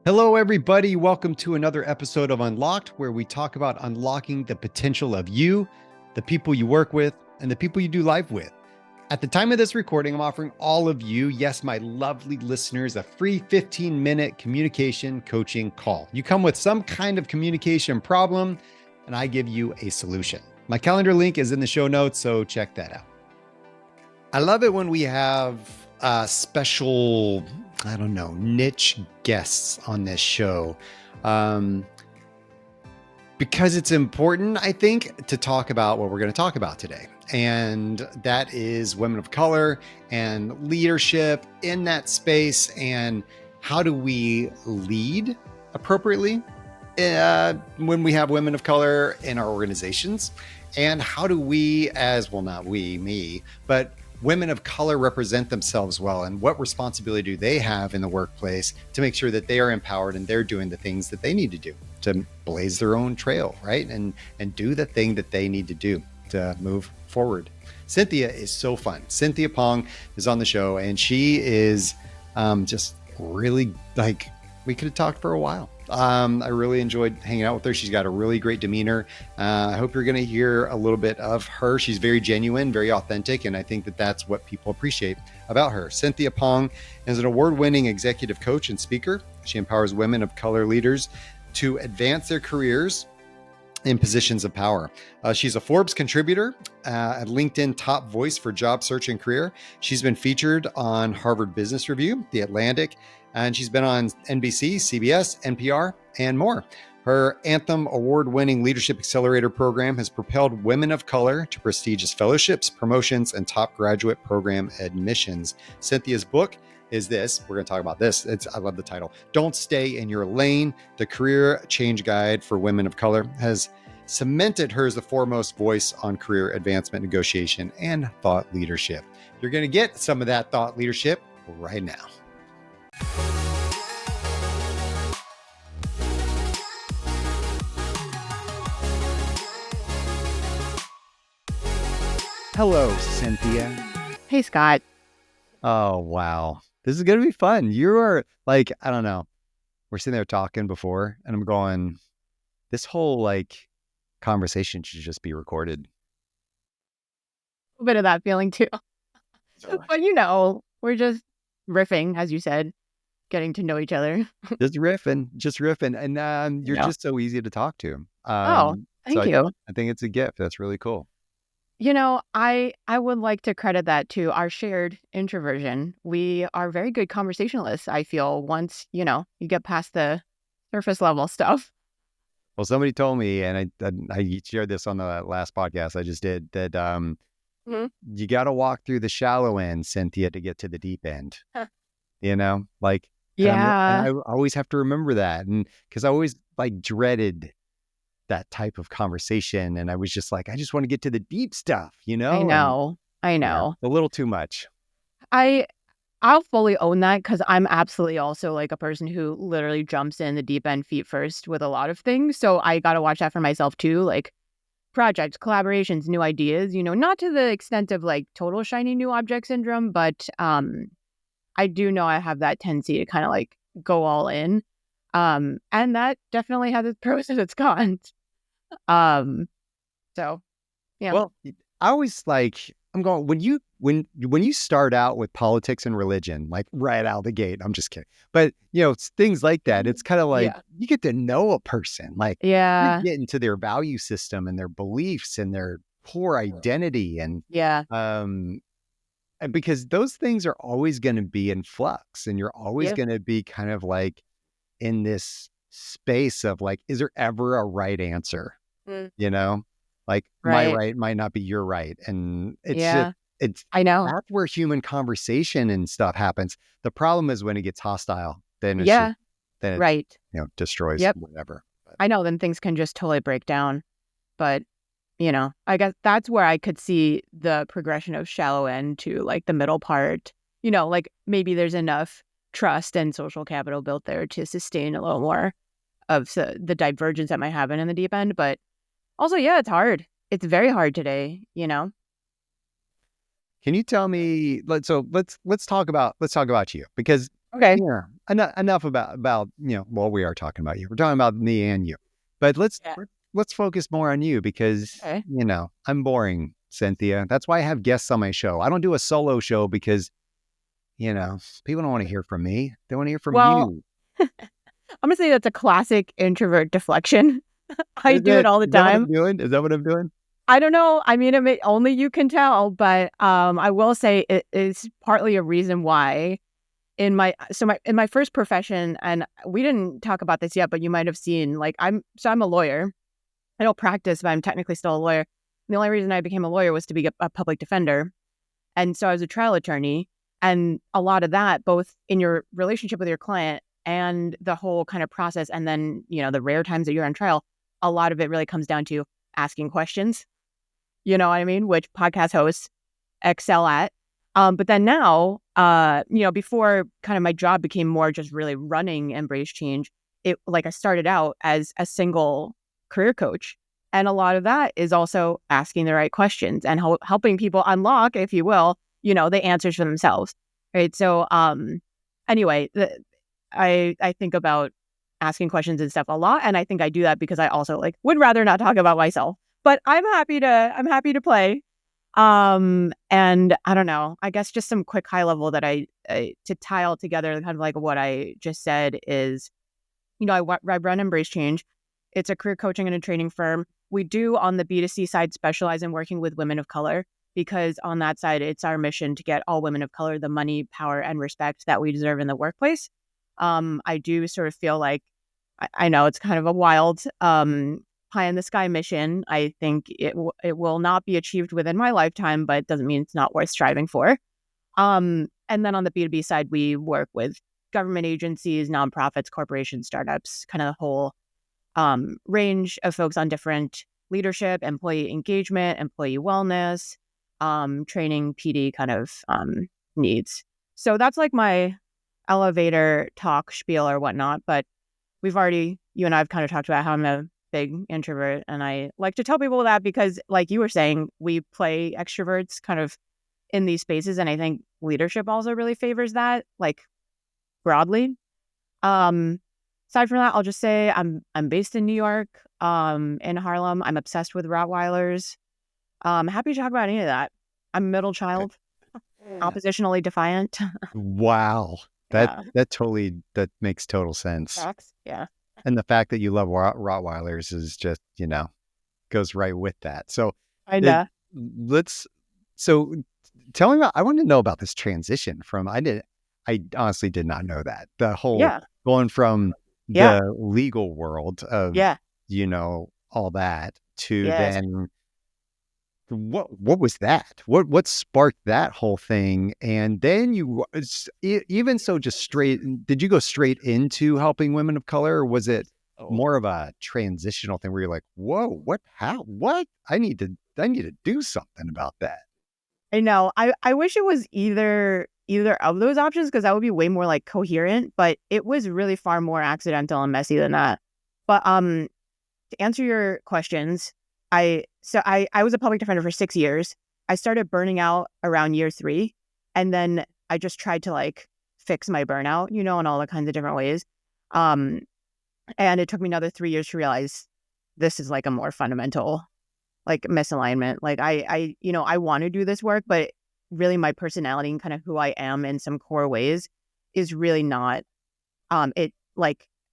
Hello, everybody. Welcome to another episode of Unlocked, where we talk about unlocking the potential of you, the people you work with, and the people you do life with. At the time of this recording, I'm offering all of you, yes, my lovely listeners, a free 15-minute communication coaching call. You come with some kind of communication problem, and I give you a solution. My calendar link is in the show notes, so check that out. I love it when we have special, niche guests on this show. Because it's important, I think, to talk about what we're going to talk about today. And that is women of color and leadership in that space. And how do we lead appropriately when we have women of color in our organizations? And how do we, not we, me, but women of color represent themselves well, and what responsibility do they have in the workplace to make sure that they are empowered and they're doing the things that they need to do to blaze their own trail, right? And do the thing that they need to do to move forward. Cynthia is so fun. Cynthia Pong is on the show, and she is just really we could have talked for a while. I really enjoyed hanging out with her. She's got a really great demeanor. I hope you're going to hear a little bit of her. She's very genuine, very authentic, and I think that that's what people appreciate about her. Cynthia Pong is an award-winning executive coach and speaker. She empowers women of color leaders to advance their careers in positions of power. She's a Forbes contributor, a LinkedIn top voice for job search and career. She's been featured on Harvard Business Review, The Atlantic, and she's been on NBC, CBS, NPR, and more. Her Anthem award-winning Leadership Accelerator program has propelled women of color to prestigious fellowships, promotions, and top graduate program admissions. Cynthia's book is this. We're going to talk about this. I love the title. Don't Stay in Your Lane. The Career Change Guide for Women of Color has cemented her as the foremost voice on career advancement, negotiation, and thought leadership. You're going to get some of that thought leadership right now. Hello, Cynthia. Hey, Scott. Oh, wow. This is going to be fun. You are I don't know. We're sitting there talking before, and I'm going, this whole conversation should just be recorded. A bit of that feeling too. But we're just riffing, as you said, getting to know each other. just riffing. And you're just so easy to talk to. Thank you. I think it's a gift. That's really cool. I would like to credit that to our shared introversion. We are very good conversationalists, I feel, once, you get past the surface level stuff. Well, somebody told me, and I shared this on the last podcast I just did, that you got to walk through the shallow end, Cynthia, to get to the deep end. Huh. Yeah. And I always have to remember that, and because I always dreaded that type of conversation, and I was just I just want to get to the deep stuff, I know. Yeah, a little too much. I'll fully own that, because I'm absolutely also a person who literally jumps in the deep end feet first with a lot of things. So I got to watch that for myself too. Projects, collaborations, new ideas, not to the extent of total shiny new object syndrome, but I do know I have that tendency to kind of go all in. And that definitely has its pros and its cons. So yeah. Well, I always I'm going, when you start out with politics and religion, right out of the gate, I'm just kidding. But, things like that, it's kind of you get to know a person, you get into their value system and their beliefs and their core identity. And, and because those things are always going to be in flux, and you're always going to be kind of in this space of is there ever a right answer? My right might not be your right. And it's I know that's where human conversation and stuff happens. The problem is when it gets hostile, then it destroys whatever. But I know, then things can just totally break down. But I guess that's where I could see the progression of shallow end to the middle part. Maybe there's enough trust and social capital built there to sustain a little more of the divergence that might happen in the deep end. But also, it's hard. It's very hard today, Can you tell me? Let's talk about you, because Okay. Yeah. Enough about, well, we are talking about you. We're talking about me and you. But Yeah. let's focus more on you because, Okay. I'm boring, Cynthia. That's why I have guests on my show. I don't do a solo show because, people don't want to hear from me. They want to hear from Well, you. I'm gonna say that's a classic introvert deflection. I Is do it all the is that what time. I'm doing? Is that what I'm doing? I don't know. I mean, only you can tell, but I will say it is partly a reason why in my first profession, and we didn't talk about this yet, but you might have seen, like, I'm a lawyer. I don't practice, but I'm technically still a lawyer. And the only reason I became a lawyer was to be a public defender. And so I was a trial attorney. And a lot of that, both in your relationship with your client and the whole kind of process, and then, the rare times that you're on trial, a lot of it really comes down to asking questions. You know what I mean? Which podcast hosts excel at. But then now, before kind of my job became more just really running Embrace Change, I started out as a single career coach. And a lot of that is also asking the right questions and helping people unlock, if you will, the answers for themselves. Right. So, anyway, I think about asking questions and stuff a lot. And I think I do that because I also would rather not talk about myself, but I'm happy to play. And I don't know, I guess just some quick high level that I to tie all together, kind of like what I just said is, I run Embrace Change. It's a career coaching and a training firm. We do on the B2C side specialize in working with women of color because on that side, it's our mission to get all women of color the money, power, and respect that we deserve in the workplace. I do sort of feel like I know it's kind of a wild pie in the sky mission. I think it will not be achieved within my lifetime, but it doesn't mean it's not worth striving for. And then on the B2B side, we work with government agencies, nonprofits, corporations, startups, kind of the whole range of folks on different leadership, employee engagement, employee wellness, training, PD kind of needs. So that's like my elevator talk spiel or whatnot. But you and I have kind of talked about how I'm a big introvert. And I like to tell people that because, like you were saying, we play extroverts kind of in these spaces. And I think leadership also really favors that, like, broadly. Um, Aside from that, I'll just say I'm based in New York, in Harlem. I'm obsessed with Rottweilers. Happy to talk about any of that. I'm a middle child, oppositionally defiant. Wow. That Yeah. that makes total sense. Facts. Yeah. And the fact that you love Rottweilers is just, goes right with that. So I it, know. let's, so tell me I want to know about this transition I honestly did not know that. The whole Yeah. going from Yeah. the legal world of, Yeah. all that to Yes. then what was that? What sparked that whole thing? And then even so, just straight, did you go straight into helping women of color, or was it more of a transitional thing where you're like, whoa, what? I need to do something about that. I know. I wish it was either of those options because that would be way more coherent, but it was really far more accidental and messy than that. But to answer your questions, I was a public defender for 6 years. I started burning out around year 3, and then I just tried to fix my burnout, in all the kinds of different ways. Um, and it took me another 3 years to realize this is a more fundamental misalignment. I want to do this work, but really my personality and kind of who I am in some core ways is really not it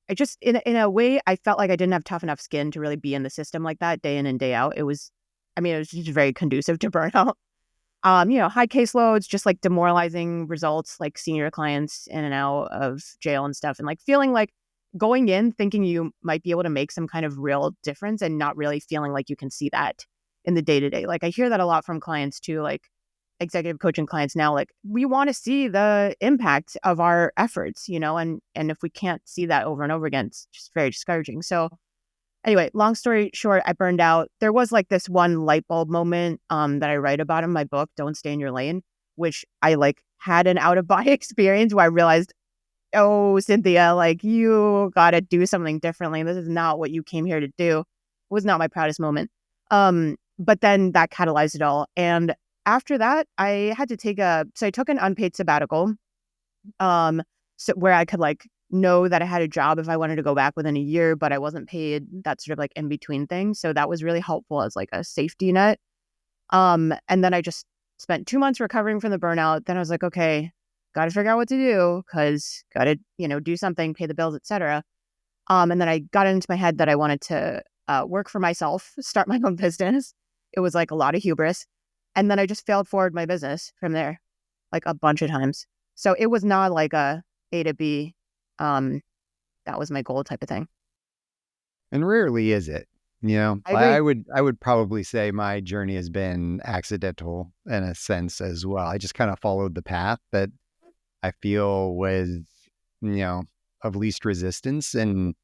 I just in a way I felt like I didn't have tough enough skin to really be in the system like that day in and day out. It was just very conducive to burnout. High caseloads, just demoralizing results, senior clients in and out of jail and stuff, and feeling going in thinking you might be able to make some kind of real difference and not really feeling like you can see that in the day to day. I hear that a lot from clients too, executive coaching clients now, we want to see the impact of our efforts, and if we can't see that over and over again, it's just very discouraging. So anyway, long story short, I burned out. There was this one light bulb moment that I write about in my book, Don't Stay in Your Lane, which I had an out of body experience where I realized, oh, Cynthia, you got to do something differently. This is not what you came here to do. It was not my proudest moment. But then that catalyzed it all. And after that, I had to so I took an unpaid sabbatical. Um, so where I could like know that I had a job if I wanted to go back within a year, but I wasn't paid, that sort of like in between thing. So that was really helpful as like a safety net. And then I just spent 2 months recovering from the burnout. Then I was like, okay, got to figure out what to do because got to, do something, pay the bills, etc. And then I got into my head that I wanted to work for myself, start my own business. It was like a lot of hubris. And then I just failed forward my business from there, like a bunch of times. So it was not like A to B. That was my goal type of thing. And rarely is it. I I agree. would I would probably say my journey has been accidental in a sense as well. I just kind of followed the path that I feel was, you know, of least resistance, and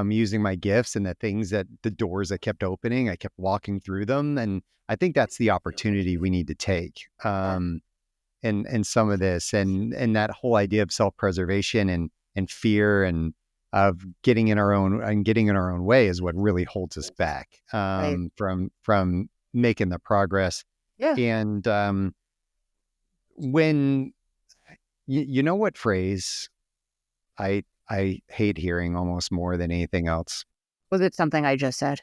using my gifts and the doors that kept opening, I kept walking through them. And I think that's the opportunity we need to take in some of this, and that whole idea of self-preservation and fear and of getting in our own way is what really holds us back Right. from making the progress. Yeah. And when you know what phrase I hate hearing almost more than anything else? Was it something I just said?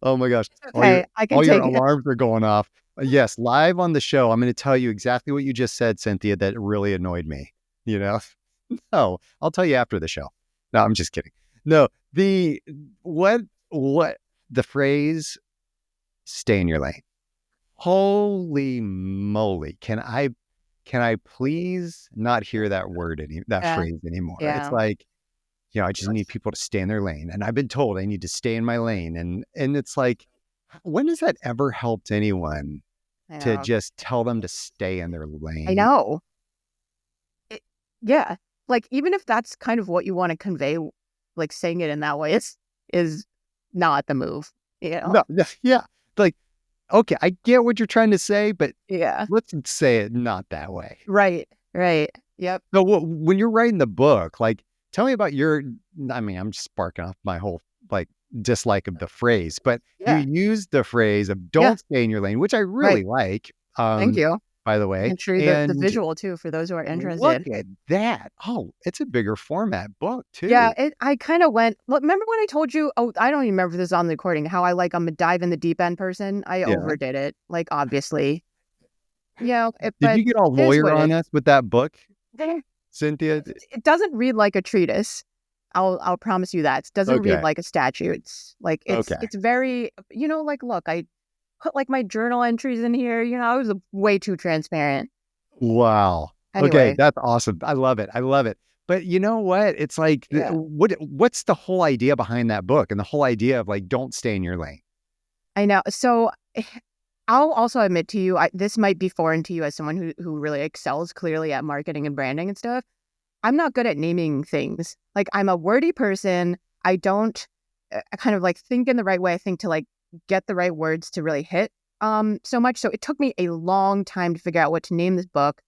Oh my gosh. Okay, I can All your take it. alarms are going off. Yes, live on the show, I'm going to tell you exactly what you just said, Cynthia, that really annoyed me. You know? No, I'll tell you after the show. No, I'm just kidding. No, the what the phrase stay in your lane. Holy moly. Can I please not hear that Yeah. phrase anymore? It's Yeah. like, I just need people to stay in their lane. And I've been told I need to stay in my lane. And it's like, when has that ever helped anyone I to know. just tell them to stay in their I lane? know. It, yeah. Like even if that's kind of what you want to convey, like saying it in that way is not the move. You know? No, yeah. Like, okay, I get what you're trying to say, but Yeah. let's say it not that way. Right. Right. Yep. So when you're writing the book, like, tell me about I mean, I'm just sparking off my whole like dislike of the phrase, but you Yeah. use the phrase of Yeah. don't stay in your lane, which I Right. really like, Thank you. by the I way. can show you the And visual too for those who are look interested. at that. Oh, it's a bigger format book Yeah, too. I kind of went. Look, remember when I told you? Oh, I don't even remember if this is on the recording. How I'm a dive in the deep end person. I Yeah. overdid it. Like obviously, Did but you get all it is lawyer what it on us with that book, is. Cynthia? It doesn't read like a treatise. I'll promise you that. It doesn't read Okay. like a statute. It's like Okay. it's very like look, I put like my journal entries in here. I was way too transparent. Wow. Okay, Anyway, that's awesome. I love it. I love it. But you know what? It's like, yeah, what's the whole idea behind that book and the whole idea of like, don't stay in your lane? I know. So I'll also admit to you, this might be foreign to you as someone who really excels clearly at marketing and branding and stuff. I'm not good at naming things. Like I'm a wordy person. I don't kind of like think in the right way. I think to like get the right words to really hit so much. So it took me a long time to figure out what to name this book.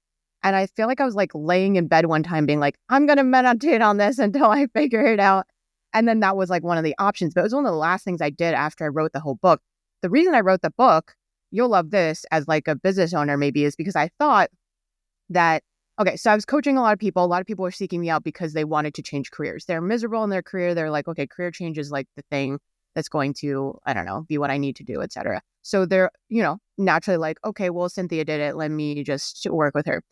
And I feel like I was like laying in bed one time being like, I'm going to meditate on this until I figure it out. And then that was like one of the options. But it was one of the last things I did after I wrote the whole book. The reason I wrote the book, you'll love this as like a business owner maybe, is because I thought that okay, so I was coaching a lot of people. A lot of people were seeking me out because they wanted to change careers. They're miserable in their career. They're like, okay, career change is like the thing that's going to, I don't know, be what I need to do, etc. So they're, naturally like, okay, well, Cynthia did it. Let me just work with her.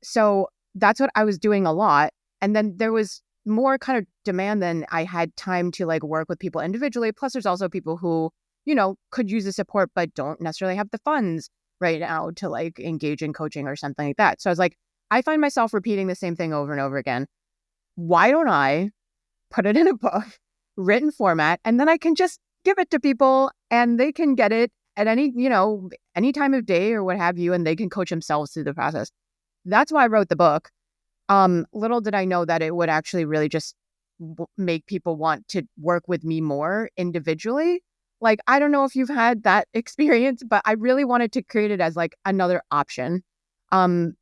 So that's what I was doing a lot. And then there was more kind of demand than I had time to like work with people individually. Plus, there's also people who, could use the support but don't necessarily have the funds right now to like engage in coaching or something like that. So I was like, I find myself repeating the same thing over and over again. Why don't I put it in a book, written format, and then I can just give it to people and they can get it at any time of day or what have you, and they can coach themselves through the process. That's why I wrote the book. Little did I know that it would actually really just make people want to work with me more individually. Like, I don't know if you've had that experience, but I really wanted to create it as like another option. Um,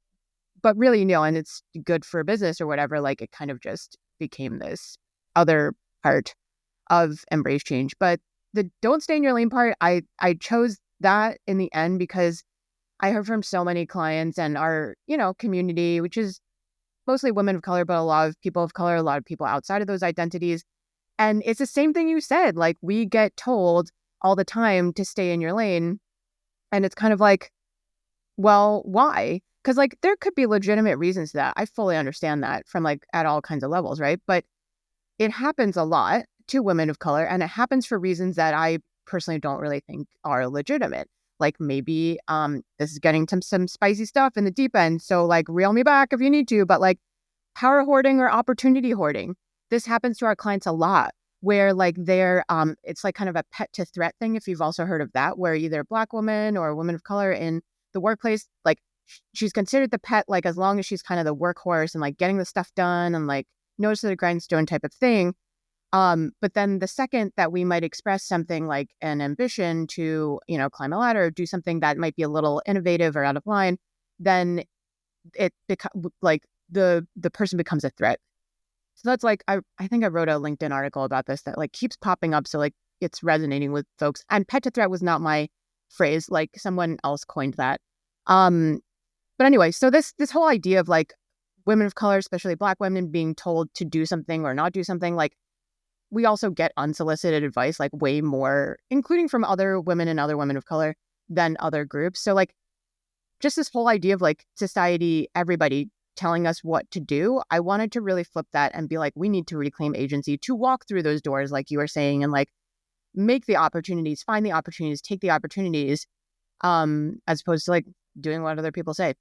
but really, and it's good for business or whatever. Like, it kind of just became this other part of embrace change. But the don't stay in your lane part, I chose that in the end because I heard from so many clients and our, community, which is mostly women of color, but a lot of people of color, a lot of people outside of those identities. And it's the same thing you said. Like, we get told all the time to stay in your lane. And it's kind of like, well, why? Because like there could be legitimate reasons to that. I fully understand that from like at all kinds of levels, right? But it happens a lot to women of color, and it happens for reasons that I personally don't really think are legitimate. Like maybe this is getting to some spicy stuff in the deep end. So like reel me back if you need to, but like power hoarding or opportunity hoarding. This happens to our clients a lot where like they're it's like kind of a pet to threat thing, if you've also heard of that, where either a Black woman or a woman of color in the workplace, like she's considered the pet, like as long as she's kind of the workhorse and like getting the stuff done and like nose to the grindstone type of thing. But then the second that we might express something like an ambition to, climb a ladder or do something that might be a little innovative or out of line, then it like the person becomes a threat. So that's like, I think I wrote a LinkedIn article about this that like keeps popping up. So like it's resonating with folks. And pet to threat was not my phrase, like someone else coined that. But anyway, so this whole idea of like women of color, especially Black women, being told to do something or not do something, like we also get unsolicited advice, like way more, including from other women and other women of color than other groups. So like just this whole idea of like society, everybody telling us what to do, I wanted to really flip that and be like, we need to reclaim agency to walk through those doors, like you were saying, and like make the opportunities, find the opportunities, take the opportunities, as opposed to like doing what other people say.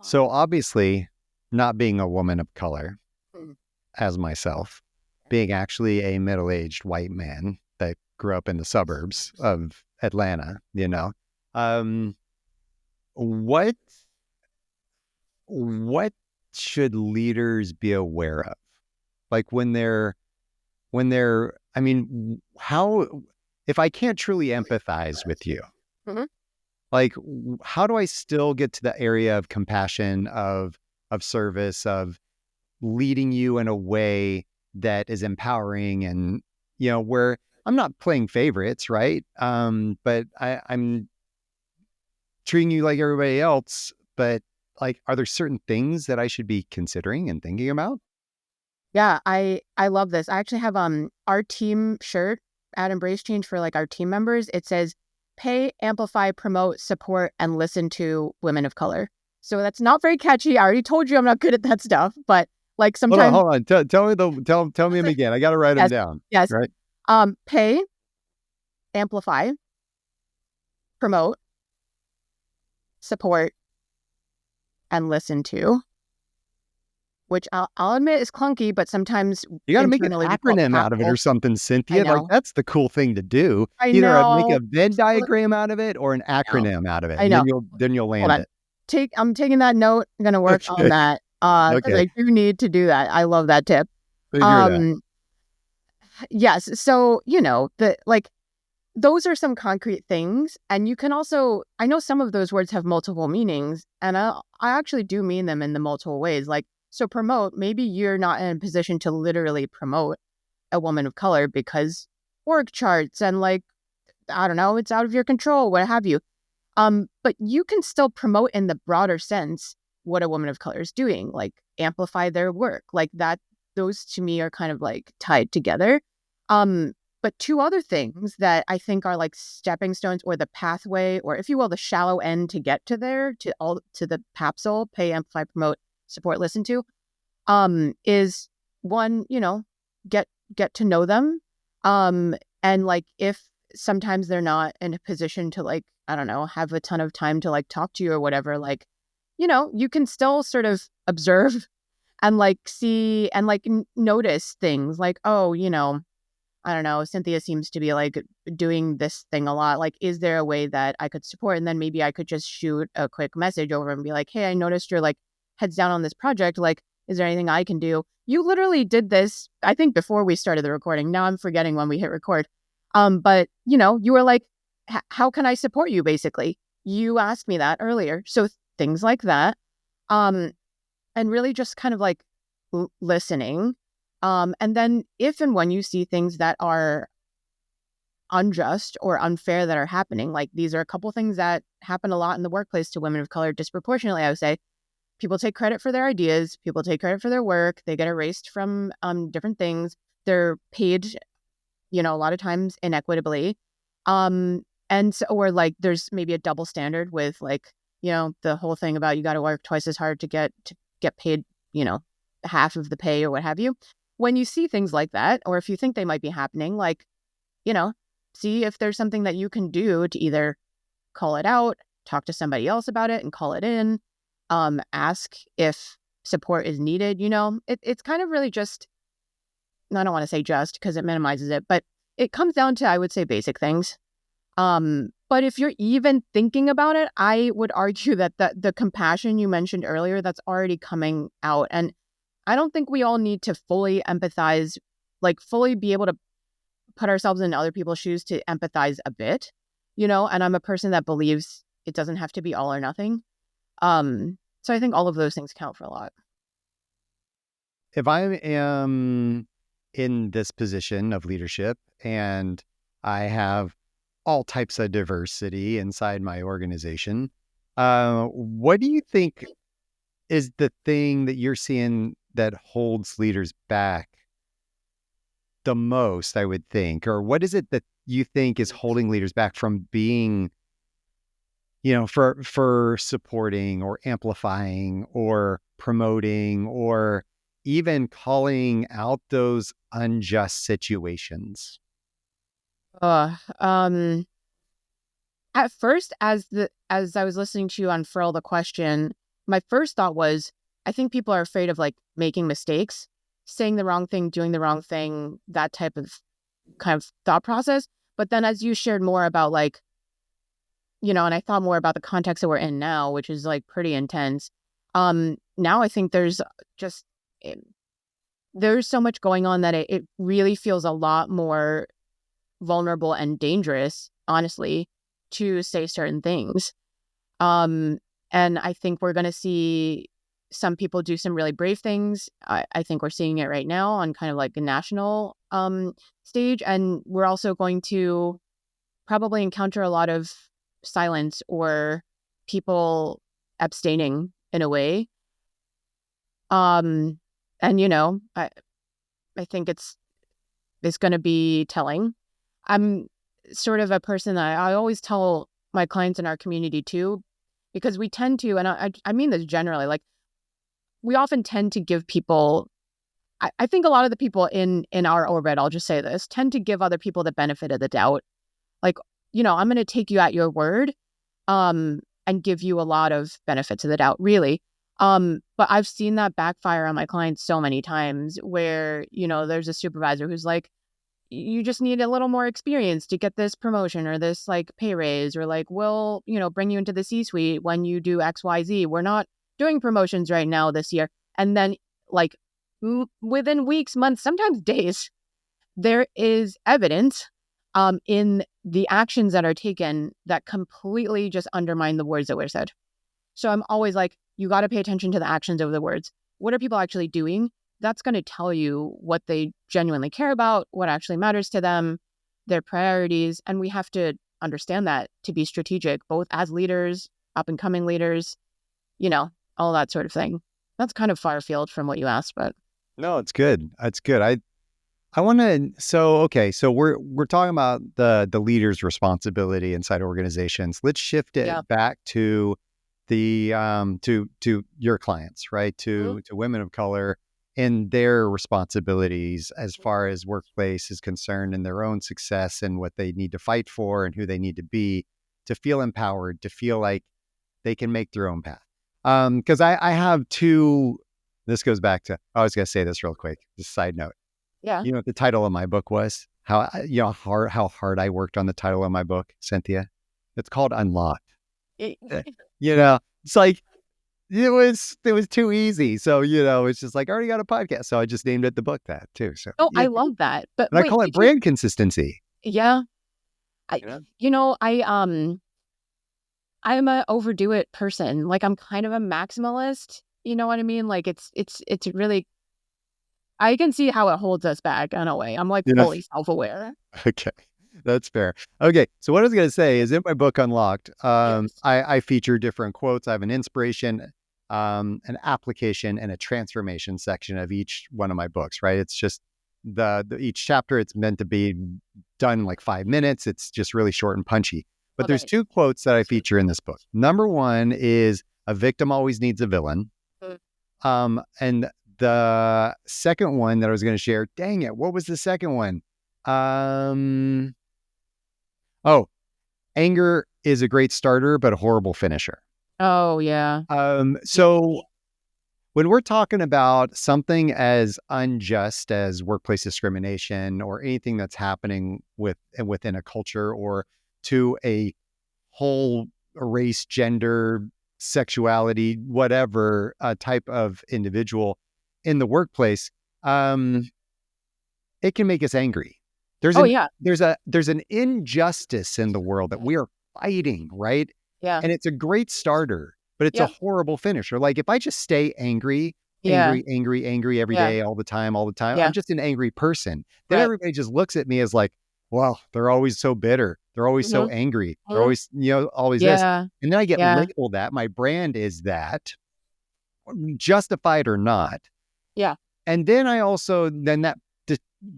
So obviously, not being a woman of color, Mm. as myself, being actually a middle-aged white man that grew up in the suburbs of Atlanta, what should leaders be aware of? Like when they're, I mean, how, if I can't truly empathize with you, Mhm. like, how do I still get to the area of compassion, of service, of leading you in a way that is empowering and, where I'm not playing favorites, right? But I'm treating you like everybody else, but like, are there certain things that I should be considering and thinking about? Yeah, I love this. I actually have our team shirt at Embrace Change for like our team members. It says pay, amplify, promote, support, and listen to women of color. So that's not very catchy. I already told you I'm not good at that stuff, but like sometimes Hold on. Tell me them again. I got to write them yes, down. yes. Right. Pay, amplify, promote, support, and listen to, which I'll admit is clunky, but sometimes You got to make an internally we call it acronym out of it or adaptable. something, I Cynthia. Like, know. that's the cool thing to do. I Either make know. a Venn diagram out of it or an I know. acronym out of it, I and know. then you'll Hold land on. it. I'm taking that note. I'm gonna work on Okay. that. Because Okay. I do need to do that. I love that tip. Figure it out. Um, yes. So, the like those are some concrete things. And you can also, I know some of those words have multiple meanings, and I actually do mean them in the multiple ways. Like, so promote, maybe you're not in a position to literally promote a woman of color because org charts and like, I don't know, it's out of your control, what have you. But you can still promote in the broader sense what a woman of color is doing, like amplify their work, like that. Those to me are kind of like tied together. But two other things that I think are like stepping stones or the pathway, or if you will, the shallow end to get to there, to the capsule, pay, amplify, promote, support, listen to, is one, get to know them. And like if sometimes they're not in a position to like, I don't know, have a ton of time to like talk to you or whatever, like, you can still sort of observe and like see and like notice things like, oh, I don't know, Cynthia seems to be like doing this thing a lot. Like, is there a way that I could support? And then maybe I could just shoot a quick message over and be like, hey, I noticed you're like heads down on this project. Like, is there anything I can do? You literally did this, I think, before we started the recording. Now I'm forgetting when we hit record. But you were like, how can I support you? Basically, you asked me that earlier. So things like that. Um, and really just kind of like listening. And then if and when you see things that are unjust or unfair that are happening. Like, these are a couple things that happen a lot in the workplace to women of color disproportionately, I would say. People take credit for their ideas, people take credit for their work, they get erased from different things. They're paid, a lot of times inequitably. And so, or like there's maybe a double standard with like, the whole thing about you got to work twice as hard to get paid, half of the pay or what have you. When you see things like that, or if you think they might be happening, like, you know, see if there's something that you can do to either call it out, talk to somebody else about it and call it in, ask if support is needed. It's kind of really just, I don't want to say just because it minimizes it, but it comes down to, I would say, basic things. But if you're even thinking about it, I would argue that the compassion you mentioned earlier, that's already coming out. And I don't think we all need to fully empathize, like fully be able to put ourselves in other people's shoes to empathize a bit, and I'm a person that believes it doesn't have to be all or nothing. So I think all of those things count for a lot. If I am in this position of leadership and I have all types of diversity inside my organization, what do you think is the thing that you're seeing that holds leaders back the most, I would think? Or what is it that you think is holding leaders back from being, for supporting or amplifying or promoting or even calling out those unjust situations? At first, as I was listening to you unfurl the question, my first thought was, I think people are afraid of like making mistakes, saying the wrong thing, doing the wrong thing, that type of kind of thought process. But then as you shared more about like, and I thought more about the context that we're in now, which is like pretty intense. Now I think there's so much going on that it really feels a lot more vulnerable and dangerous, honestly, to say certain things. And I think we're going to see some people do some really brave things. I think we're seeing it right now on kind of like a national stage. And we're also going to probably encounter a lot of silence or people abstaining in a way. And, I think it's going to be telling. I'm sort of a person that I always tell my clients in our community too, because we tend to, and I mean this generally, like we often tend to give people, I think a lot of the people in our orbit, I'll just say this, tend to give other people the benefit of the doubt. Like, I'm going to take you at your word, and give you a lot of benefits of the doubt, really. But I've seen that backfire on my clients so many times where, there's a supervisor who's like, you just need a little more experience to get this promotion or this like pay raise, or like, we'll, bring you into the C-suite when you do XYZ. We're not doing promotions right now this year. And then like within weeks, months, sometimes days, there is evidence in the actions that are taken that completely just undermine the words that were said. So I'm always like, you got to pay attention to the actions over the words. What are people actually doing? That's going to tell you what they genuinely care about, what actually matters to them, their priorities. And we have to understand that to be strategic, both as leaders, up and coming leaders, all that sort of thing. That's kind of far afield from what you asked, but. No, it's good. It's good. I want to, so we're talking about the leader's responsibility inside organizations. Let's shift it back to the to your clients, right? To women of color and their responsibilities as far as workplace is concerned, and their own success and what they need to fight for and who they need to be to feel empowered, to feel like they can make their own path. Because I have two. This goes back to, I was going to say this real quick, just a side note. Yeah. You know what the title of my book was? How hard I worked on the title of my book, Cynthia? It's called Unlocked. It's like it was too easy. So, it's just like, I already got a podcast. So I just named it the book that too. So I love that. But and I call it brand consistency. Yeah. I'm a overdo it person. Like, I'm kind of a maximalist. You know what I mean? Like it's really, I can see how it holds us back in a way. I'm like fully self-aware. Okay. That's fair. Okay, so what I was going to say is in my book Unlocked, Yes. I feature different quotes. I have an inspiration, an application, and a transformation section of each one of my books. Right? It's just the each chapter. It's meant to be done in like 5 minutes. It's just really short and punchy. But Love there's it. two quotes that I feature in this book. Number one is a victim always needs a villain. Mm. And the second one that I was going to share, dang it, what was the second one? Um, oh, anger is a great starter, but a horrible finisher. Oh yeah. Yeah. So when we're talking about something as unjust as workplace discrimination or anything that's happening within a culture or to a whole race, gender, sexuality, whatever type of individual in the workplace, um, it can make us angry. There's Oh an yeah. there's an injustice in the world that we are fighting, right? Yeah. And it's a great starter, but it's a Yeah. horrible finisher. Like if I just stay angry, Yeah. angry every Yeah. day, all the time, I'm Yeah. just an angry person. Then Right. everybody just looks at me as like, well, they're always so bitter. They're always so Mm-hmm. angry. They're Hmm. always, always this. Yeah. And then I get Yeah. labeled that. My brand is that, justified or not. Yeah. And then I also then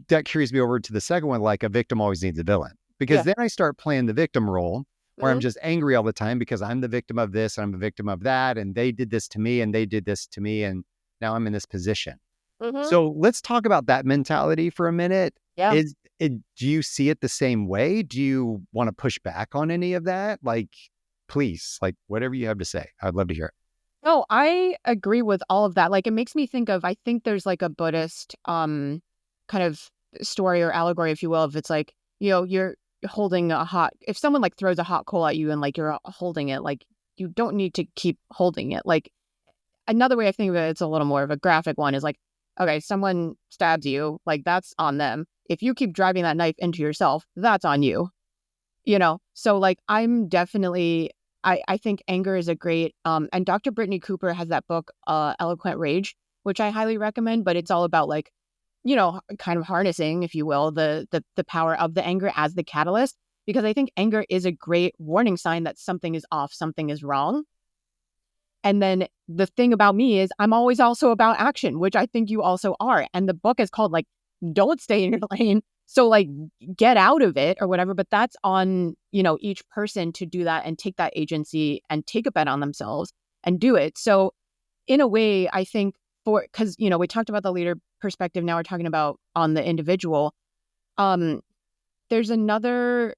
that carries me over to the second one, like a victim always needs a villain. Because Yeah. then I start playing the victim role where I'm Hmm. just angry all the time because I'm the victim of this, I'm a victim of that, and they did this to me and they did this to me, and now I'm in this position. Hmm. So let's talk about that mentality for a minute. Yeah. Is it do you see it the same way? Do you want to push back on any of that? Like, please, like whatever you have to say. I'd love to hear it. No, I agree with all of that. Like it makes me think of, I think there's like a Buddhist kind of story or allegory, if you will, if it's like, you're holding a hot, if someone like throws a hot coal at you and like you're holding it, like you don't need to keep holding it. Like another way I think of it, it's a little more of a graphic one, is like, okay, someone stabs you, like that's on them. If you keep driving that knife into yourself, that's on you. So like I'm definitely, I think anger is a great, and Dr. Brittany Cooper has that book, Eloquent Rage, which I highly recommend, but it's all about like, kind of harnessing, if you will, the power of the anger as the catalyst, because I think anger is a great warning sign that something is off, something is wrong. And then the thing about me is I'm always also about action, which I think you also are. And the book is called like, don't stay in your lane. So like get out of it or whatever. But that's on, each person to do that and take that agency and take a bet on themselves and do it. So in a way, I think because, we talked about the leader perspective. Now we're talking about on the individual. Um, there's another,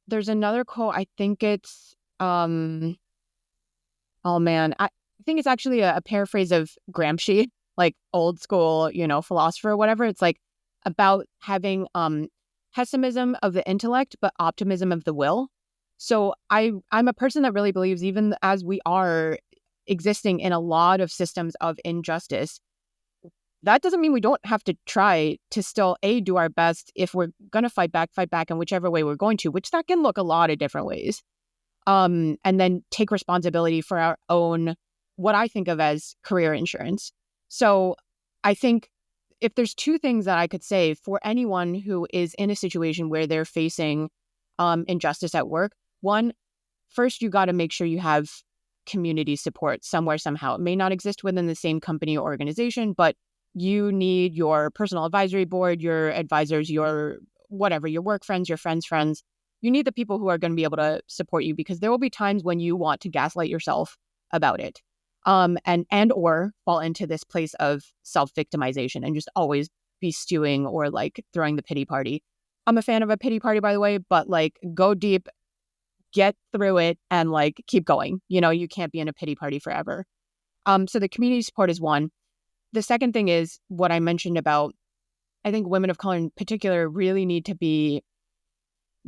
there's another quote. I think it's, oh man, I think it's actually a paraphrase of Gramsci, like old school, philosopher or whatever. It's like about having pessimism of the intellect, but optimism of the will. So I'm a person that really believes, even as we are existing in a lot of systems of injustice, that doesn't mean we don't have to try to still do our best if we're gonna fight back in whichever way we're going to, which that can look a lot of different ways. And then take responsibility for our own, what I think of as career insurance. So I think if there's two things that I could say for anyone who is in a situation where they're facing injustice at work, one, first, you got to make sure you have community support somewhere, somehow. It may not exist within the same company or organization, but you need your personal advisory board, your advisors, your whatever, your work friends, your friends' friends. You need the people who are going to be able to support you, because there will be times when you want to gaslight yourself about it, and or fall into this place of self-victimization and just always be stewing or like throwing the pity party. I'm a fan of a pity party, by the way, but like go deep, get through it, and like keep going. You can't be in a pity party forever. So the community support is one. The second thing is what I mentioned about, I think women of color in particular really need to be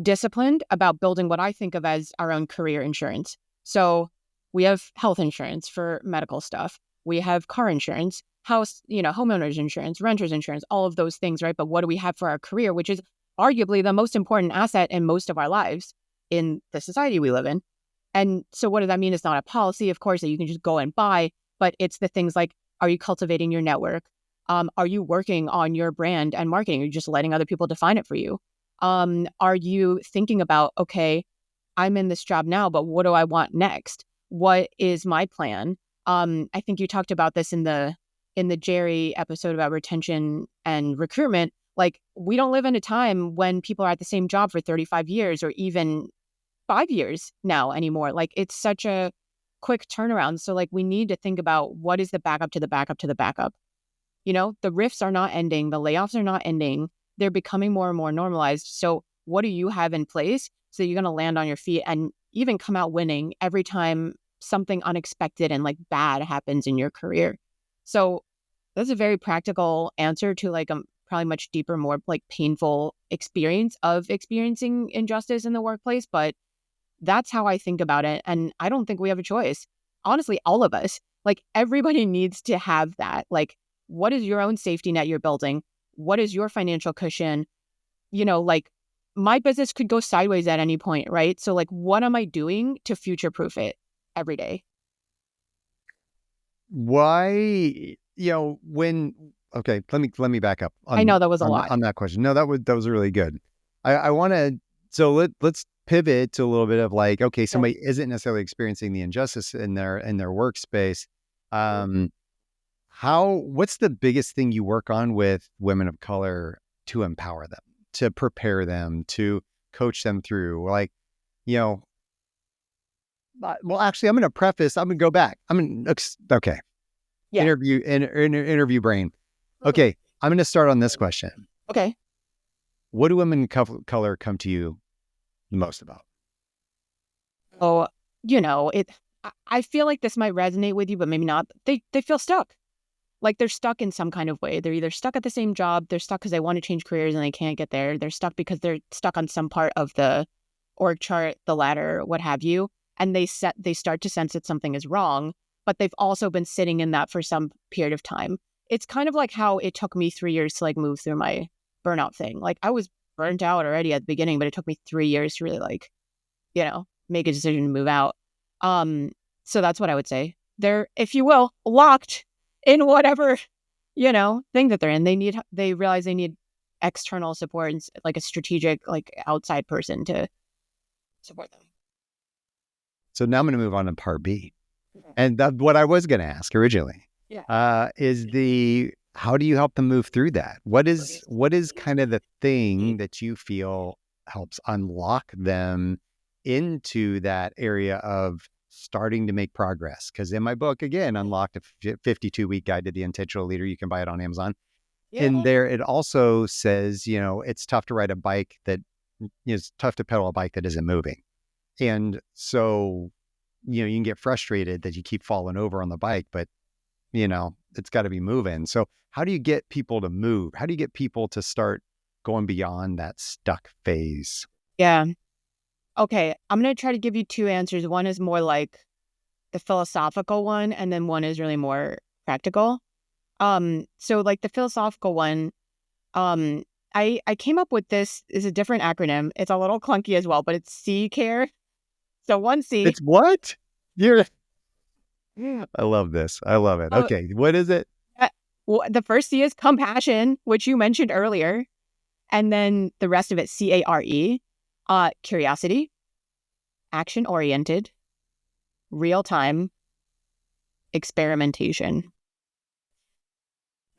disciplined about building what I think of as our own career insurance. So we have health insurance for medical stuff. We have car insurance, house, homeowners insurance, renters insurance, all of those things, right? But what do we have for our career, which is arguably the most important asset in most of our lives in the society we live in? And so what does that mean? It's not a policy, of course, that you can just go and buy, but it's the things like, are you cultivating your network? Are you working on your brand and marketing? Are you just letting other people define it for you? Are you thinking about, okay, I'm in this job now, but what do I want next? What is my plan? I think you talked about this in the Jerry episode about retention and recruitment. Like, we don't live in a time when people are at the same job for 35 years or even 5 years now anymore. Like, it's such a quick turnaround. So like, we need to think about what is the backup to the backup to the backup. The rifts are not ending. The layoffs are not ending. They're becoming more and more normalized. So what do you have in place so you're going to land on your feet and even come out winning every time something unexpected and like bad happens in your career? So that's a very practical answer to like a probably much deeper, more like painful experience of experiencing injustice in the workplace. But that's how I think about it. And I don't think we have a choice. Honestly, all of us, like everybody needs to have that. Like, what is your own safety net you're building? What is your financial cushion? Like my business could go sideways at any point, right? So like, what am I doing to future proof it every day? Why, okay, let me back up I know on that was a on, lot. on that question. No, that was really good. I want to, so let's pivot to a little bit of like, okay, Yeah. somebody isn't necessarily experiencing the injustice in their workspace. Um, what's the biggest thing you work on with women of color to empower them, to prepare them, to coach them through? Like, you know, well, actually, I'm going to go back. Okay, Yeah. interview brain. Okay, I'm going to start on this question. Okay. What do women of color come to you the most about? Oh, it. I feel like this might resonate with you, but maybe not. They feel stuck. Like they're stuck in some kind of way. They're either stuck at the same job, they're stuck because they want to change careers and they can't get there. They're stuck because they're stuck on some part of the org chart, the ladder, what have you. And they start to sense that something is wrong, but they've also been sitting in that for some period of time. It's kind of like how it took me 3 years to like move through my burnout thing. Like I was burnt out already at the beginning, but it took me 3 years to really like, make a decision to move out. So that's what I would say. They're, if you will, locked in whatever, thing that they're in. They realize they need external support and like a strategic, like outside person to support them. So now I'm going to move on to part B. And that's what I was going to ask originally. Yeah. Is how do you help them move through that? What is kind of the thing that you feel helps unlock them into that area of starting to make progress? Because in my book, again, Unlocked, a 52-week guide to the intentional leader, you can buy it on Amazon. Yeah. In there, it also says, it's tough to ride a bike it's tough to pedal a bike that isn't moving. And so, you can get frustrated that you keep falling over on the bike, but it's got to be moving. So how do you get people to move? How do you get people to start going beyond that stuck phase? Yeah. Okay. I'm going to try to give you two answers. One is more like the philosophical one, and then one is really more practical. So like the philosophical one, I came up with this is a different acronym. It's a little clunky as well, but it's C care. So one C. It's what? I love this. I love it. Oh, Okay. What is it? well, the first C is compassion, which you mentioned earlier. And then the rest of it, CARE, curiosity, action oriented, real time, experimentation.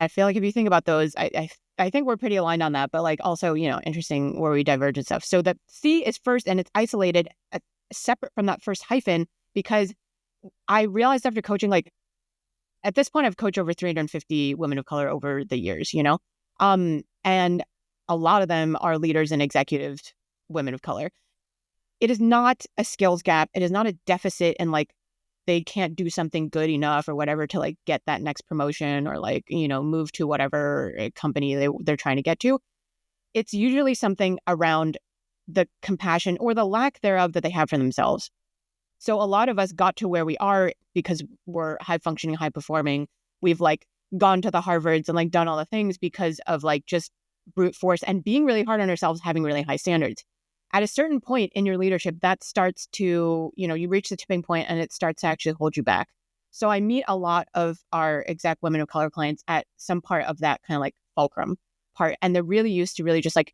I feel like if you think about those, I think we're pretty aligned on that, but like also, interesting where we diverge and stuff. So the C is first and it's isolated, separate from that first hyphen, because I realized after coaching, like at this point, I've coached over 350 women of color over the years, and a lot of them are leaders and executive women of color. It is not a skills gap. It is not a deficit in like they can't do something good enough or whatever to like get that next promotion or like, move to whatever company they're trying to get to. It's usually something around the compassion or the lack thereof that they have for themselves. So a lot of us got to where we are because we're high functioning, high performing. We've like gone to the Harvards and like done all the things because of like just brute force and being really hard on ourselves, having really high standards. At a certain point in your leadership, that starts to, you reach the tipping point and it starts to actually hold you back. So I meet a lot of our exec women of color clients at some part of that kind of like fulcrum part. And they're really used to really just like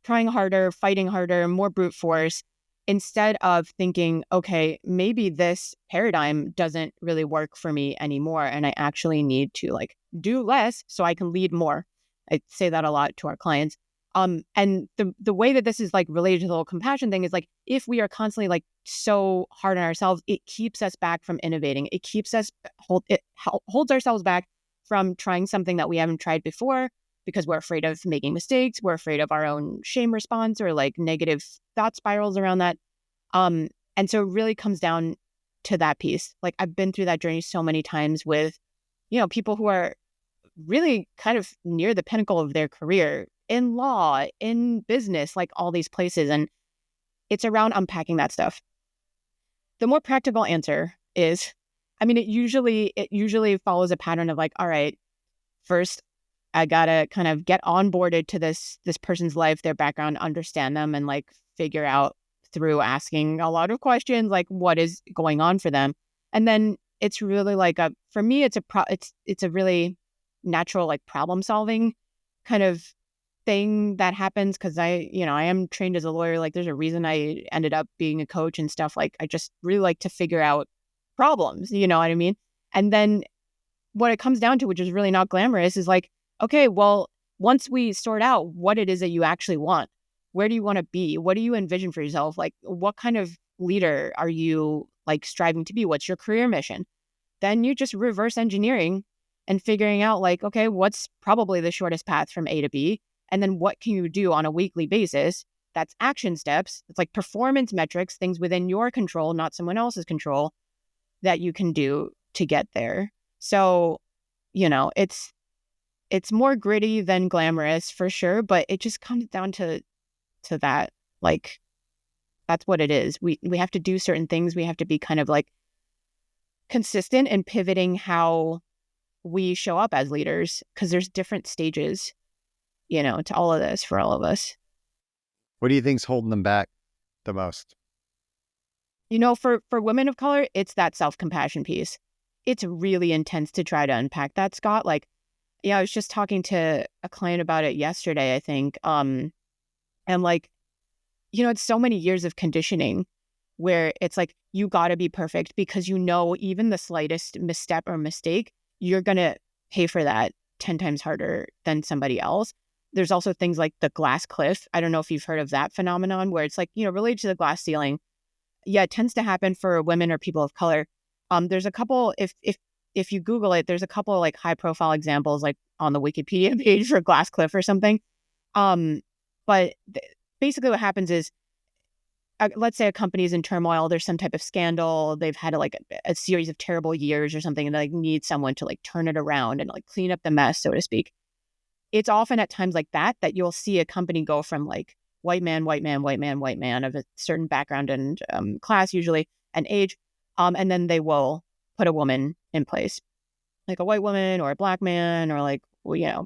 trying harder, fighting harder, more brute force, instead of thinking, okay, maybe this paradigm doesn't really work for me anymore. And I actually need to like do less so I can lead more. I say that a lot to our clients. And the way that this is like related to the whole compassion thing is like, if we are constantly like so hard on ourselves, it keeps us back from innovating. It keeps us holds ourselves back from trying something that we haven't tried before, because we're afraid of making mistakes. We're afraid of our own shame response or like negative thought spirals around that. And so it really comes down to that piece. Like I've been through that journey so many times with, people who are really kind of near the pinnacle of their career in law, in business, like all these places. And it's around unpacking that stuff. The more practical answer is, I mean, it usually follows a pattern of like, all right, first I gotta kind of get onboarded to this person's life, their background, understand them, and like figure out through asking a lot of questions, like what is going on for them. And then it's really like for me, it's a really natural like problem solving kind of thing that happens, because I am trained as a lawyer. Like there's a reason I ended up being a coach and stuff. Like I just really like to figure out problems, you know what I mean? And then what it comes down to, which is really not glamorous, is like, okay, well, once we sort out what it is that you actually want, where do you want to be? What do you envision for yourself? Like, what kind of leader are you like striving to be? What's your career mission? Then you just reverse engineering and figuring out like, okay, what's probably the shortest path from A to B? And then what can you do on a weekly basis? That's action steps. It's like performance metrics, things within your control, not someone else's control, that you can do to get there. So, it's more gritty than glamorous for sure, but it just comes down to that. Like that's what it is. We have to do certain things. We have to be kind of like consistent in pivoting how we show up as leaders, because there's different stages, to all of this for all of us. What do you think's holding them back the most? For women of color, it's that self-compassion piece. It's really intense to try to unpack that, Scott. Like, yeah, I was just talking to a client about it yesterday, I think. And like, it's so many years of conditioning where it's like, you got to be perfect, because even the slightest misstep or mistake, you're going to pay for that 10 times harder than somebody else. There's also things like the glass cliff. I don't know if you've heard of that phenomenon, where it's like, related to the glass ceiling. Yeah, it tends to happen for women or people of color. There's a couple, if you Google it, there's a couple like high profile examples like on the Wikipedia page for glass cliff or something. But basically what happens is, let's say a company is in turmoil, there's some type of scandal, they've had a series of terrible years or something, and they like need someone to like turn it around and like clean up the mess, so to speak. It's often at times like that you'll see a company go from like white man, white man, white man, white man of a certain background and class usually and age, and then they will put a woman in place, like a white woman or a black man or like,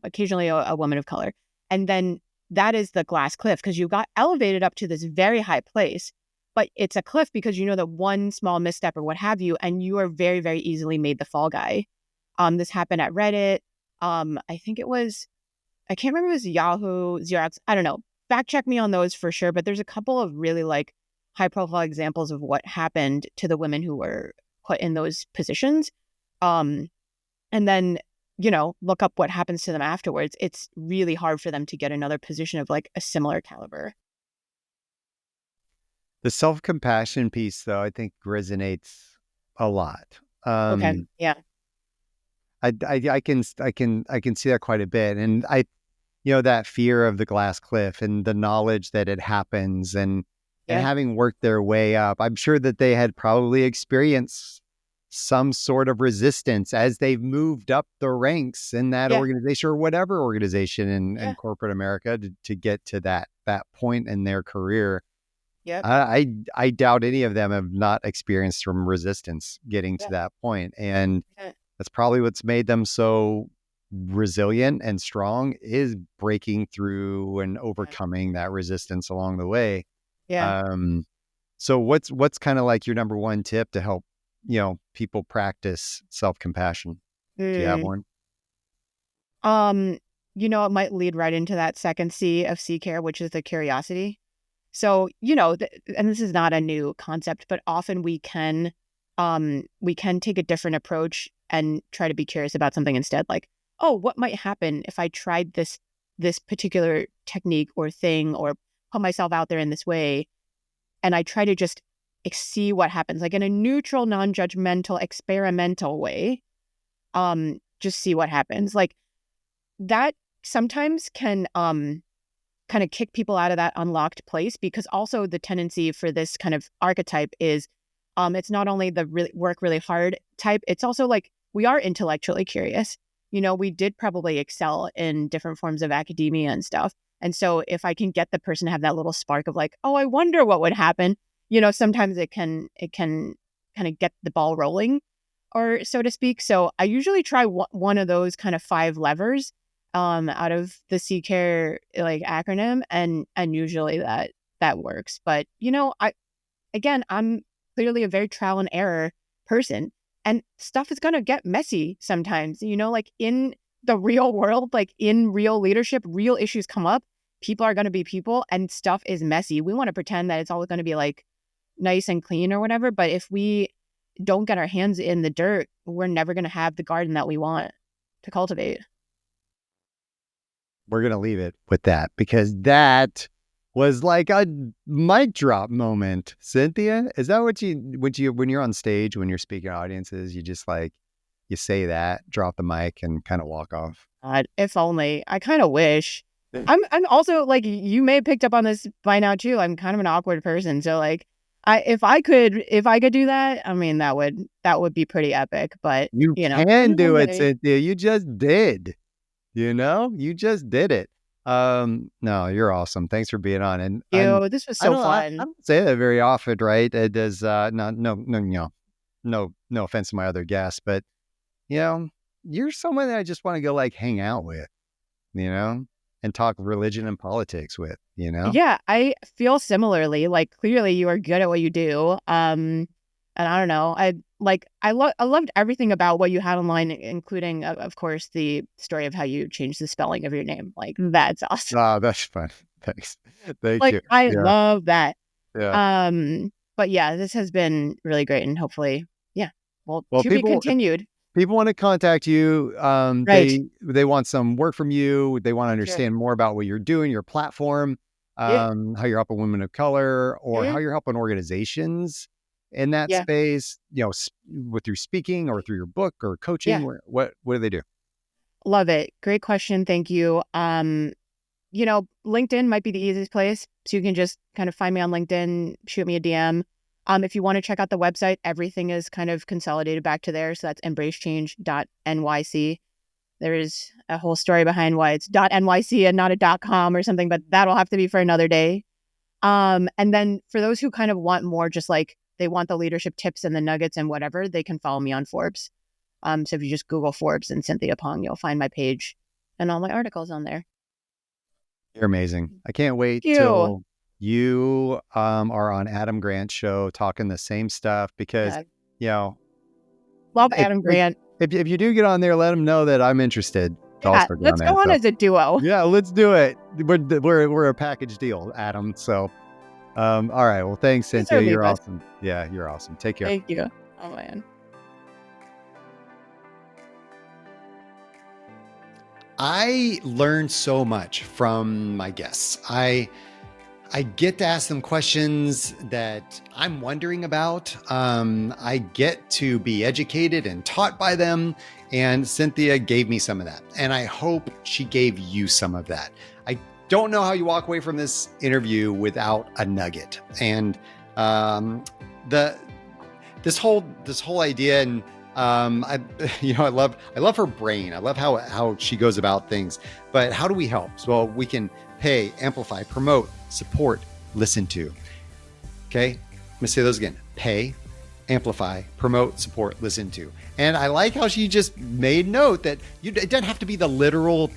occasionally a woman of color. And then that is the glass cliff, because you got elevated up to this very high place, but it's a cliff because that one small misstep or what have you, and you are very, very easily made the fall guy. This happened at Reddit. I can't remember if it was Yahoo, Xerox. I don't know. Fact check me on those for sure. But there's a couple of really like high profile examples of what happened to the women who were put in those positions. And then, look up what happens to them afterwards. It's really hard for them to get another position of like a similar caliber. The self-compassion piece, though, I think resonates a lot. Okay. Yeah. I can see that quite a bit, and that fear of the glass cliff and the knowledge that it happens, and Yeah. having worked their way up, I'm sure that they had probably experienced some sort of resistance as they've moved up the ranks in that Yeah. organization or whatever organization in Yeah. corporate America to get to that point in their career. Yep. I doubt any of them have not experienced some resistance getting to Yeah. that point. And Yeah. that's probably what's made them so resilient and strong, is breaking through and overcoming that resistance along the way. Yeah. So what's kind of like your number one tip to help, people practice self-compassion? Do you have Mm. one? it might lead right into that second C of C care, which is the curiosity. So, and this is not a new concept, but often we can take a different approach and try to be curious about something instead. Like, oh, what might happen if I tried this particular technique or thing, or put myself out there in this way, and I try to just see what happens, like in a neutral, non-judgmental, experimental way. Just see what happens. Like that sometimes can kind of kick people out of that unlocked place, because also the tendency for this kind of archetype is it's not only the work really hard type, it's also like we are intellectually curious. We did probably excel in different forms of academia and stuff. And so if I can get the person to have that little spark of like, oh, I wonder what would happen, sometimes it can kind of get the ball rolling, or so to speak. So I usually try one of those kind of 5 levers out of the CCARE like acronym, and usually that works. But I'm clearly a very trial and error person, and stuff is gonna get messy sometimes. Like in the real world, like in real leadership, real issues come up. People are gonna be people, and stuff is messy. We want to pretend that it's always gonna be like nice and clean or whatever, but if we don't get our hands in the dirt, we're never gonna have the garden that we want to cultivate. We're going to leave it with that, because that was like a mic drop moment. Cynthia, is that what when you're on stage, when you're speaking to audiences, you just like, you say that, drop the mic and kind of walk off? If only. I kind of wish. I'm also like, you may have picked up on this by now too. I'm kind of an awkward person. So like, if I could do that, I mean, that would be pretty epic. But you can do it, Cynthia. You just did. You just did it. No, you're awesome. Thanks for being on. And this was so fun. I don't say that very often, right? It does no offense to my other guests, but you're someone that I just want to go like hang out with, and talk religion and politics with, Yeah, I feel similarly. Like clearly you are good at what you do. And I don't know. I loved everything about what you had online, including, of course, the story of how you changed the spelling of your name. Like, that's awesome. Oh, that's fun. Thanks. Thank you. I love that. Yeah. But yeah, this has been really great, and hopefully, well, to be continued. People want to contact you. Right. They want some work from you. They want to understand more about what you're doing, your platform, how you're helping women of color, or how you're helping organizations in that space, with your speaking or through your book or coaching. What do they do? Love it. Great question. Thank you. LinkedIn might be the easiest place. So you can just kind of find me on LinkedIn, shoot me a DM. If you want to check out the website, everything is kind of consolidated back to there. So that's embracechange.nyc. There is a whole story behind why it's .nyc and not a .com or something, but that'll have to be for another day. And then for those who kind of want more, just like they want the leadership tips and the nuggets and whatever, they can follow me on Forbes. So if you just Google Forbes and Cynthia Pong, you'll find my page and all my articles on there. You're amazing. I can't wait till you are on Adam Grant's show talking the same stuff, because, love Adam Grant. If you do get on there, let him know that I'm interested. Let's go on as a duo. Yeah, let's do it. We're a package deal, Adam. So, all right. Well, thanks, Cynthia. You're awesome. Yeah, you're awesome. Take care. Thank you. Oh man. I learned so much from my guests. I get to ask them questions that I'm wondering about. I get to be educated and taught by them. And Cynthia gave me some of that. And I hope she gave you some of that. I don't know how you walk away from this interview without a nugget. And this whole idea, and I love her brain. I love how she goes about things. But how do we help? Well, we can pay, amplify, promote, support, listen to. Okay, I'm gonna say those again. Pay, amplify, promote, support, listen to. And I like how she just made note that it doesn't have to be the literal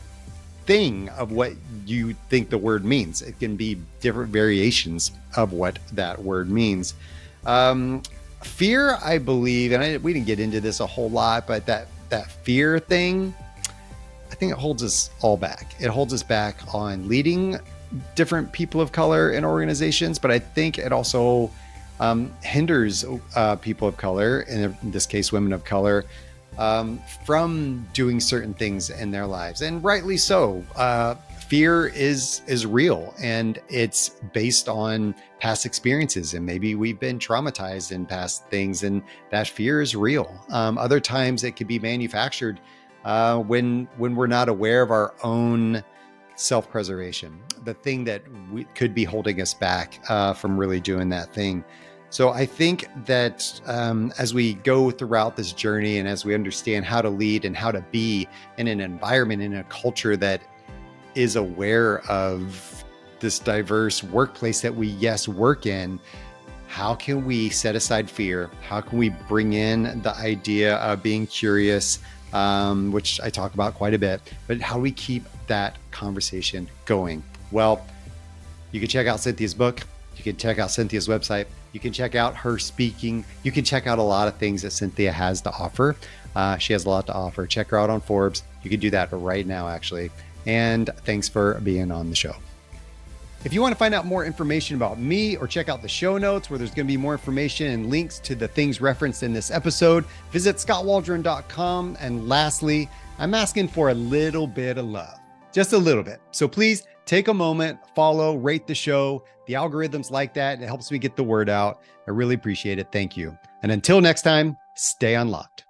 thing of what you think the word means. It can be different variations of what that word means. Fear, I believe, and we didn't get into this a whole lot, but that fear thing, I think it holds us all back. It holds us back on leading different people of color in organizations, but I think it also hinders people of color, in this case, women of color, from doing certain things in their lives. And rightly so. Fear is real, and it's based on past experiences, and maybe we've been traumatized in past things, and that fear is real. Other times it could be manufactured when we're not aware of our own self-preservation, the thing that could be holding us back from really doing that thing. So I think that as we go throughout this journey, and as we understand how to lead and how to be in an environment, in a culture that is aware of this diverse workplace that we, yes, work in, how can we set aside fear? How can we bring in the idea of being curious, which I talk about quite a bit, but how do we keep that conversation going? Well, you can check out Cynthia's book. You can check out Cynthia's website. You can check out her speaking. You can check out a lot of things that Cynthia has to offer. She has a lot to offer. Check her out on Forbes. You can do that right now, actually. And thanks for being on the show. If you want to find out more information about me, or check out the show notes where there's going to be more information and links to the things referenced in this episode, visit skotwaldron.com. And lastly, I'm asking for a little bit of love, just a little bit. So please take a moment, follow, rate the show. The algorithms like that. It helps me get the word out. I really appreciate it. Thank you. And until next time, stay unlocked.